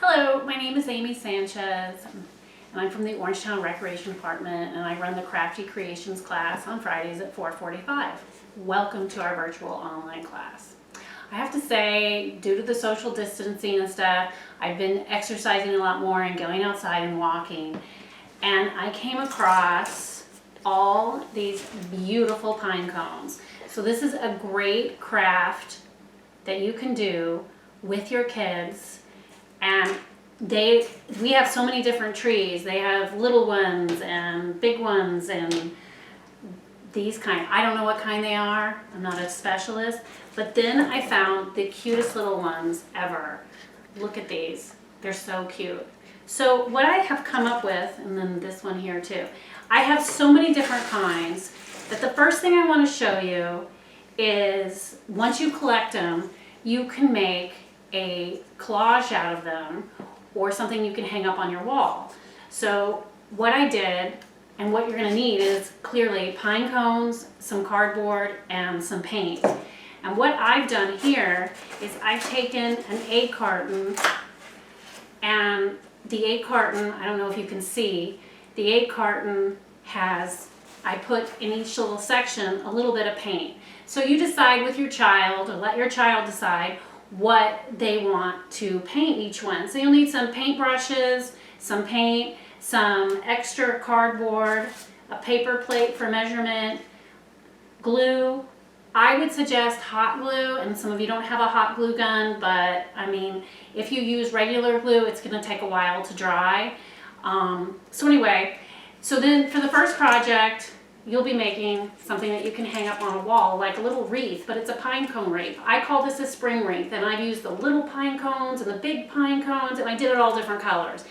Hello, my name is Amy Sanchez, and I'm from the Orangetown Recreation Department, and I run the Crafty Creations class on Fridays at 4:45. Welcome to our virtual online class. I have to say, due to the social distancing and stuff, I've been exercising a lot more and going outside and walking, and I came across all these beautiful pine cones. So this is a great craft that you can do with your kids. And we have so many different trees. They have little ones and big ones and these kind. I don't know what kind they are. I'm not a specialist. But then I found the cutest little ones ever. Look at these. They're so cute. So what I have come up with, and then this one here too, I have so many different kinds that the first thing I want to show you is once you collect them, you can make a collage out of them or something you can hang up on your wall. So what I did, and what you're going to need, is clearly pine cones, some cardboard, and some paint. And what I've done here is I've taken an egg carton, and the egg carton, I don't know if you can see, the egg carton has, I put in each little section a little bit of paint. So you decide with your child, or let your child decide what they want to paint each one. So you'll need some paint brushes, some paint, some extra cardboard, a paper plate for measurement, glue. I would suggest hot glue, and some of you don't have a hot glue gun, but I mean, if you use regular glue, it's going to take a while to dry. So anyway, so then for the first project, you'll be making something that you can hang up on a wall, like a little wreath, but it's a pine cone wreath. I call this a spring wreath, and I've used the little pine cones and the big pine cones, and I did it all different colors.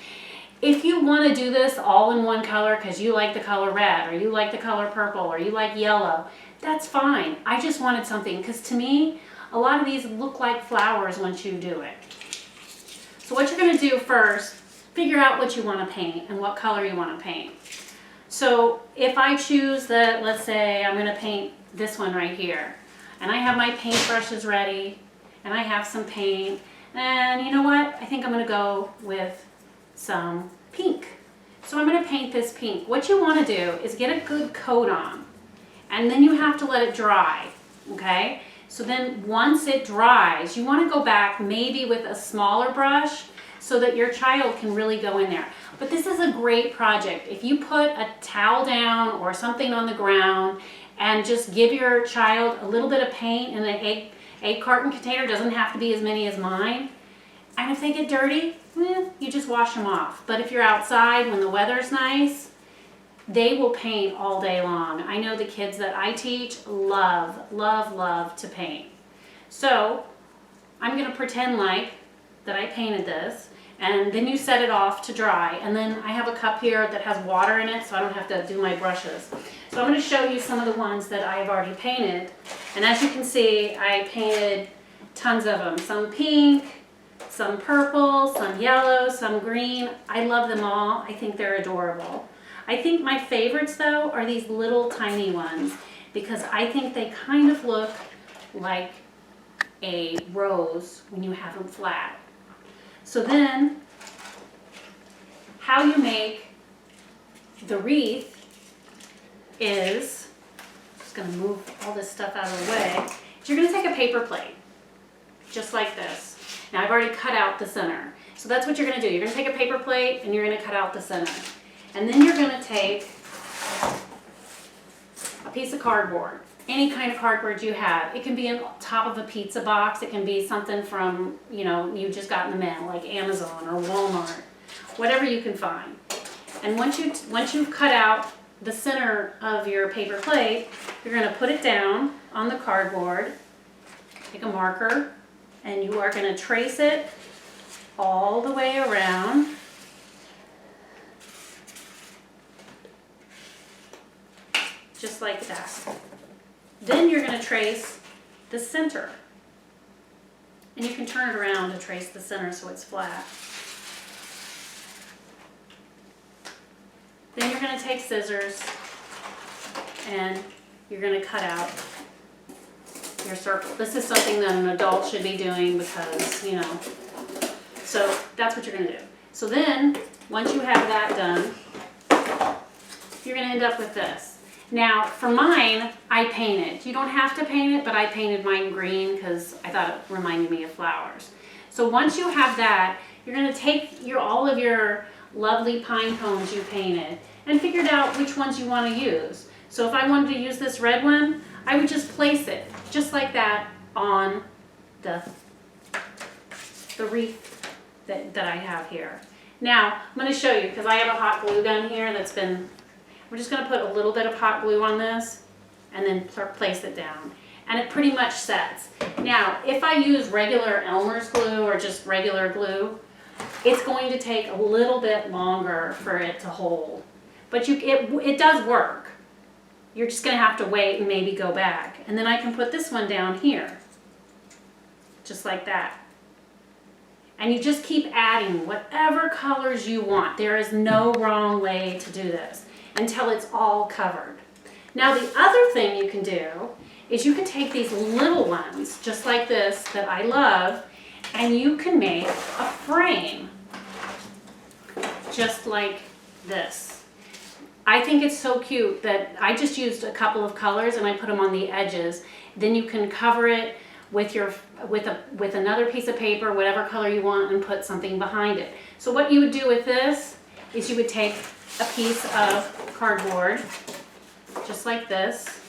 If you want to do this all in one color because you like the color red, or you like the color purple, or you like yellow, that's fine. I just wanted something, because to me, a lot of these look like flowers once you do it. So what you're going to do first, figure out what you want to paint and what color you want to paint. So if I choose that, let's say I'm going to paint this one right here, and I have my paint brushes ready, and I have some paint, and you know what? I think I'm going to go with some pink. So I'm going to paint this pink. What you want to do is get a good coat on, and then you have to let it dry, okay? So then once it dries, you want to go back maybe with a smaller brush so that your child can really go in there. But this is a great project. If you put a towel down or something on the ground and just give your child a little bit of paint in an egg carton container, doesn't have to be as many as mine, and if they get dirty, you just wash them off. But if you're outside when the weather's nice, they will paint all day long. I know the kids that I teach love, love, love to paint. So I'm going to pretend like that I painted this, and then you set it off to dry. And then I have a cup here that has water in it, so I don't have to do my brushes. So I'm going to show you some of the ones that I've already painted. And as you can see, I painted tons of them. Some pink, some purple, some yellow, some green. I love them all. I think they're adorable. I think my favorites, though, are these little tiny ones, because I think they kind of look like a rose when you have them flat. So then, how you make the wreath is, just going to move all this stuff out of the way, is you're going to take a paper plate, just like this. Now I've already cut out the center. So that's what you're going to do. You're going to take a paper plate and you're going to cut out the center. And then you're going to take a piece of cardboard, any kind of cardboard you have. It can be on top of a pizza box. It can be something from, you just got in the mail, like Amazon or Walmart, whatever you can find. And once you've cut out the center of your paper plate, you're going to put it down on the cardboard, take a marker, and you are going to trace it all the way around. Just like that. Then you're going to trace the center. And you can turn it around to trace the center so it's flat. Then you're going to take scissors and you're going to cut out your circle. This is something that an adult should be doing because, So that's what you're gonna do. So then, once you have that done, you're gonna end up with this. Now, for mine, I painted. You don't have to paint it, but I painted mine green because I thought it reminded me of flowers. So once you have that, you're gonna take all of your lovely pine cones you painted and figured out which ones you wanna use. So if I wanted to use this red one, I would just place it, just like that, on the wreath that I have here. Now, I'm going to show you, because I have a hot glue gun here we're just going to put a little bit of hot glue on this and then place it down. And it pretty much sets. Now, if I use regular Elmer's glue or just regular glue, it's going to take a little bit longer for it to hold. But it does work. You're just going to have to wait and maybe go back. And then I can put this one down here, just like that. And you just keep adding whatever colors you want. There is no wrong way to do this until it's all covered. Now the other thing you can do is you can take these little ones, just like this, that I love, and you can make a frame, just like this. I think it's so cute that I just used a couple of colors and I put them on the edges. Then you can cover it with another piece of paper, whatever color you want, and put something behind it. So what you would do with this is you would take a piece of cardboard, just like this,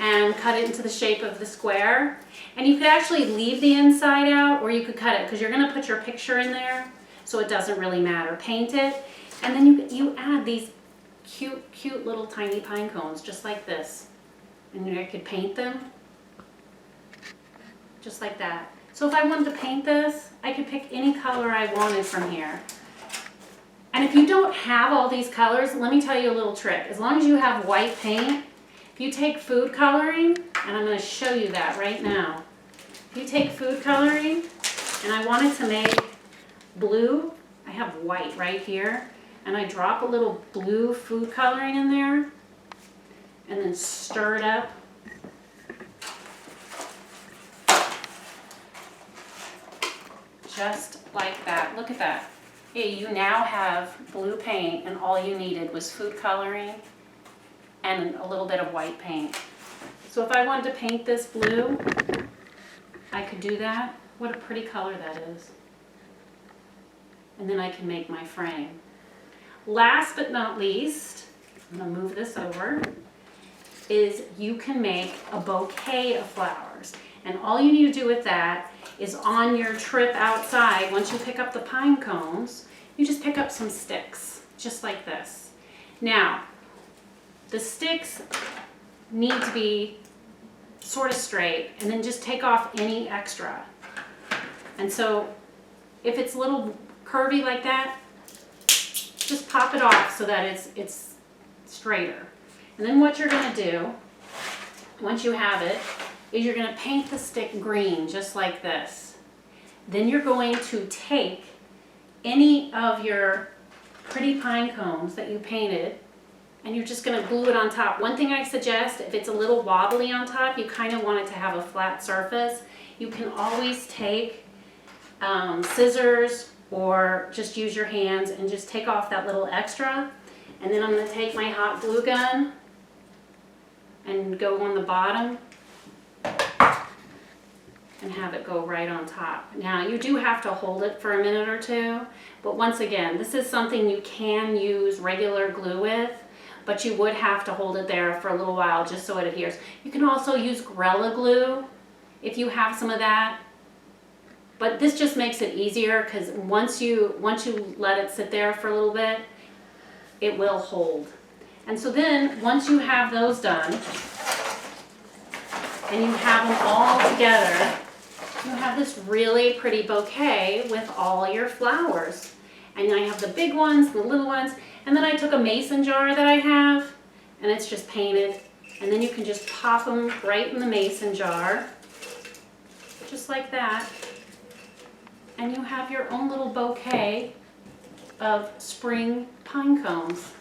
and cut it into the shape of the square. And you could actually leave the inside out, or you could cut it, because you're going to put your picture in there, so it doesn't really matter. Paint it, and then you add these cute little tiny pine cones, just like this. And I could paint them, just like that. So if I wanted to paint this, I could pick any color I wanted from here. And if you don't have all these colors, let me tell you a little trick. As long as you have white paint, if you take food coloring, and I'm going to show you that right now. If you take food coloring, and I wanted to make blue, I have white right here, and I drop a little blue food coloring in there, and then stir it up. Just like that. Look at that. Hey, you now have blue paint, and all you needed was food coloring and a little bit of white paint. So if I wanted to paint this blue, I could do that. What a pretty color that is. And then I can make my frame. Last but not least, I'm going to move this over, is you can make a bouquet of flowers. And all you need to do with that is on your trip outside, once you pick up the pine cones, you just pick up some sticks, just like this. Now, the sticks need to be sort of straight, and then just take off any extra. And so, if it's a little curvy like that, just pop it off so that it's straighter. And then what you're going to do, once you have it, is you're going to paint the stick green, just like this. Then you're going to take any of your pretty pine cones that you painted, and you're just going to glue it on top. One thing I suggest, if it's a little wobbly on top, you kind of want it to have a flat surface. You can always take scissors or just use your hands and just take off that little extra. And then I'm going to take my hot glue gun and go on the bottom and have it go right on top. Now you do have to hold it for a minute or two, but once again, this is something you can use regular glue with, but you would have to hold it there for a little while just so it adheres. You can also use Gorilla Glue if you have some of that, but this just makes it easier because once you let it sit there for a little bit, it will hold. And so then once you have those done and you have them all together, you have this really pretty bouquet with all your flowers. And I have the big ones, the little ones, and then I took a mason jar that I have, and it's just painted. And then you can just pop them right in the mason jar, just like that. And you have your own little bouquet of spring pine cones.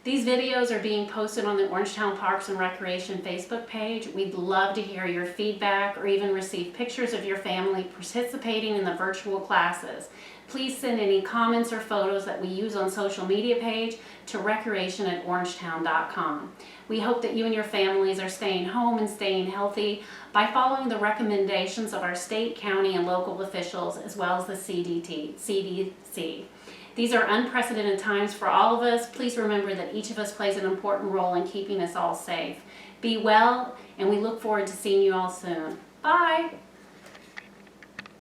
These videos are being posted on the Orangetown Parks and Recreation Facebook page. We'd love to hear your feedback or even receive pictures of your family participating in the virtual classes. Please send any comments or photos that we use on social media page to recreation@orangetown.com. We hope that you and your families are staying home and staying healthy by following the recommendations of our state, county, and local officials, as well as the CDC. These are unprecedented times for all of us. Please remember that each of us plays an important role in keeping us all safe. Be well, and we look forward to seeing you all soon. Bye.